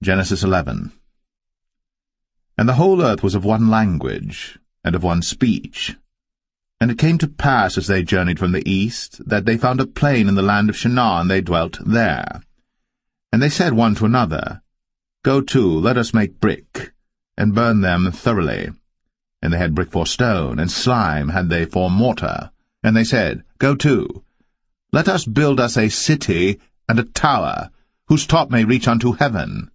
Genesis 11. And the whole earth was of one language, and of one speech. And it came to pass, as they journeyed from the east, that they found a plain in the land of Shinar, and they dwelt there. And they said one to another, Go to, let us make brick, and burn them thoroughly. And they had brick for stone, and slime had they for mortar. And they said, Go to, let us build us a city and a tower, whose top may reach unto heaven.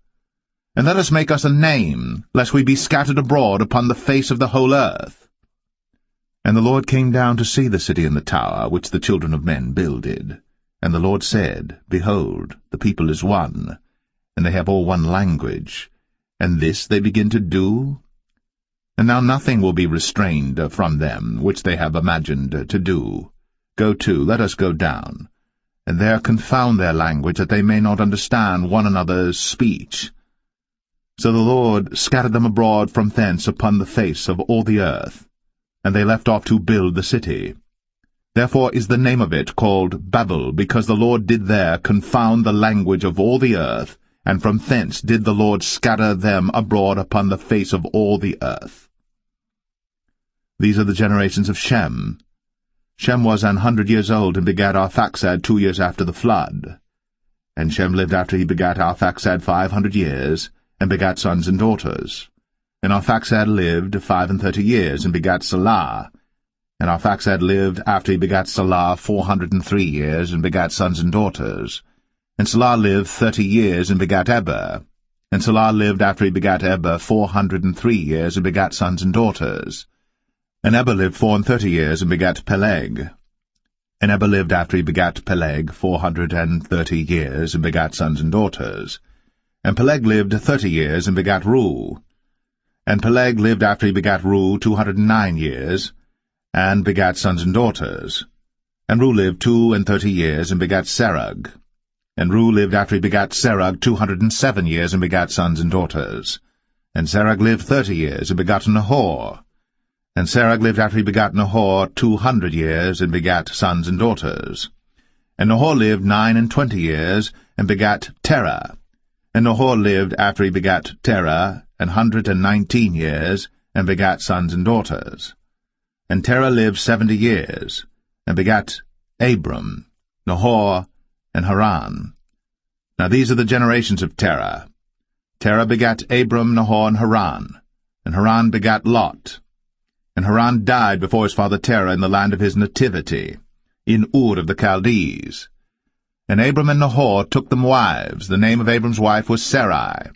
And let us make us a name, lest we be scattered abroad upon the face of the whole earth. And the Lord came down to see the city and the tower, which the children of men builded. And the Lord said, Behold, the people is one, and they have all one language, and this they begin to do? And now nothing will be restrained from them, which they have imagined to do. Go to, let us go down, and there confound their language, that they may not understand one another's speech. So the Lord scattered them abroad from thence upon the face of all the earth, and they left off to build the city. Therefore is the name of it called Babel, because the Lord did there confound the language of all the earth, and from thence did the Lord scatter them abroad upon the face of all the earth. These are the generations of Shem. Shem was 100 years old, and begat Arphaxad 2 years after the flood. And Shem lived after he begat Arphaxad 500 years, and begat sons and daughters. And Arphaxad lived 35 years, and begat Salah. And Arphaxad lived after he begat Salah 403 years, and begat sons and daughters. And Salah lived 30 years, and begat Eber. And Salah lived after he begat Eber 403 years, and begat sons and daughters. And Eber lived 34 years, and begat Peleg. And Eber lived after he begat Peleg 430 years, and begat sons and daughters. And Peleg lived 30 years, and begat Reu. And Peleg lived after he begat Reu 209 years, and begat sons and daughters. And Reu lived 32 years, and begat Serug. And Reu lived after he begat Serug 207 years, and begat sons and daughters. And Serug lived 30 years, and begat Nahor. And Serug lived after he begat Nahor 200 years, and begat sons and daughters. And Nahor lived 29 years, and begat Terah. And Nahor lived after he begat Terah 119 years, and begat sons and daughters. And Terah lived 70 years, and begat Abram, Nahor, and Haran. Now these are the generations of Terah. Terah begat Abram, Nahor, and Haran begat Lot. And Haran died before his father Terah in the land of his nativity, in Ur of the Chaldees. And Abram and Nahor took them wives. The name of Abram's wife was Sarai,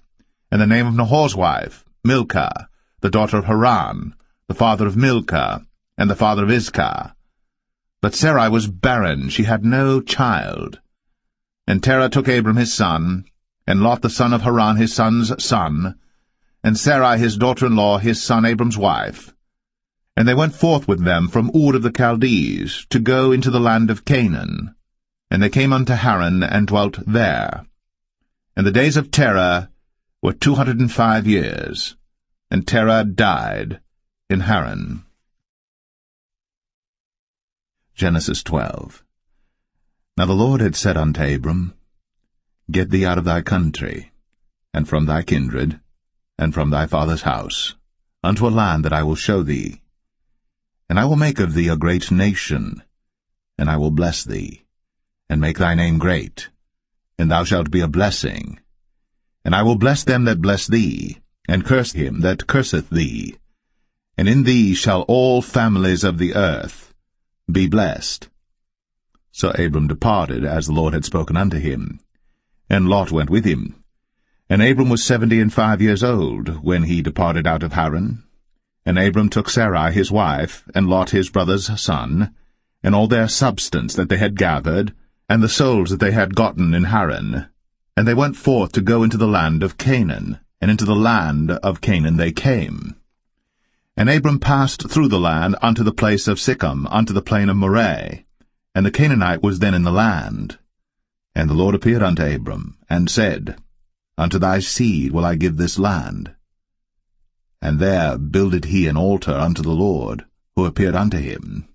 and the name of Nahor's wife, Milcah, the daughter of Haran, the father of Milcah, and the father of Iscah. But Sarai was barren, she had no child. And Terah took Abram his son, and Lot the son of Haran his son's son, and Sarai his daughter-in-law his son Abram's wife. And they went forth with them from Ur of the Chaldees, to go into the land of Canaan. And they came unto Haran, and dwelt there. And the days of Terah were 205 years, and Terah died in Haran. Genesis 12. Now the Lord had said unto Abram, Get thee out of thy country, and from thy kindred, and from thy father's house, unto a land that I will show thee. And I will make of thee a great nation, and I will bless thee, and make thy name great, and thou shalt be a blessing. And I will bless them that bless thee, and curse him that curseth thee. And in thee shall all families of the earth be blessed. So Abram departed, as the Lord had spoken unto him. And Lot went with him. And Abram was 75 years old, when he departed out of Haran. And Abram took Sarai his wife, and Lot his brother's son, and all their substance that they had gathered, and the souls that they had gotten in Haran. And they went forth to go into the land of Canaan, and into the land of Canaan they came. And Abram passed through the land unto the place of Sichem, unto the plain of Moreh, and the Canaanite was then in the land. And the Lord appeared unto Abram, and said, Unto thy seed will I give this land. And there builded he an altar unto the Lord, who appeared unto him.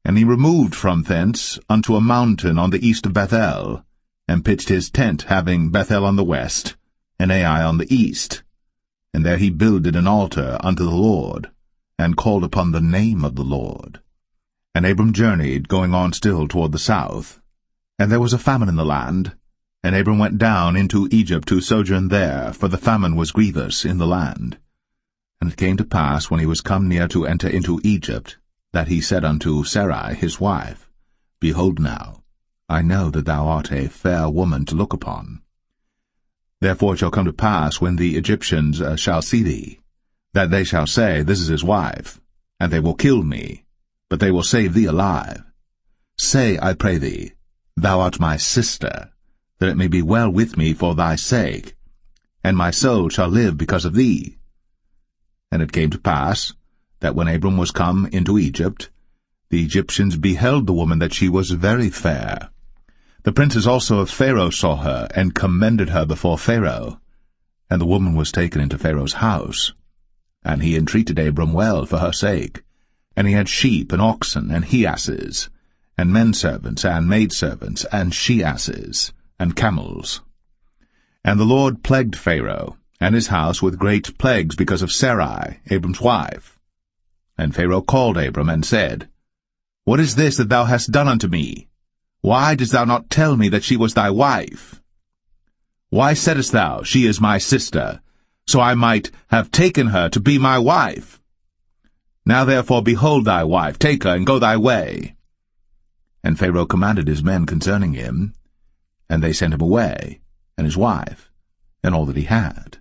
And he removed from thence unto a mountain on the east of Bethel, and pitched his tent, having Bethel on the west, and Ai on the east. And there he builded an altar unto the Lord, and called upon the name of the Lord. And Abram journeyed, going on still toward the south. And there was a famine in the land, and Abram went down into Egypt to sojourn there, for the famine was grievous in the land. And it came to pass, when he was come near to enter into Egypt, that he said unto Sarai his wife, Behold now, I know that thou art a fair woman to look upon. Therefore it shall come to pass, when the Egyptians shall see thee, that they shall say, This is his wife, and they will kill me, but they will save thee alive. Say, I pray thee, Thou art my sister, that it may be well with me for thy sake, and my soul shall live because of thee. And it came to pass, that when Abram was come into Egypt, the Egyptians beheld the woman that she was very fair. The princes also of Pharaoh saw her, and commended her before Pharaoh. And the woman was taken into Pharaoh's house. And he entreated Abram well for her sake. And he had sheep, and oxen, and he-asses, and men-servants, and maidservants, and she-asses, and camels. And the Lord plagued Pharaoh, and his house with great plagues because of Sarai, Abram's wife. And Pharaoh called Abram, and said, What is this that thou hast done unto me? Why didst thou not tell me that she was thy wife? Why saidst thou, She is my sister, so I might have taken her to be my wife? Now therefore behold thy wife, take her, and go thy way. And Pharaoh commanded his men concerning him, and they sent him away, and his wife, and all that he had.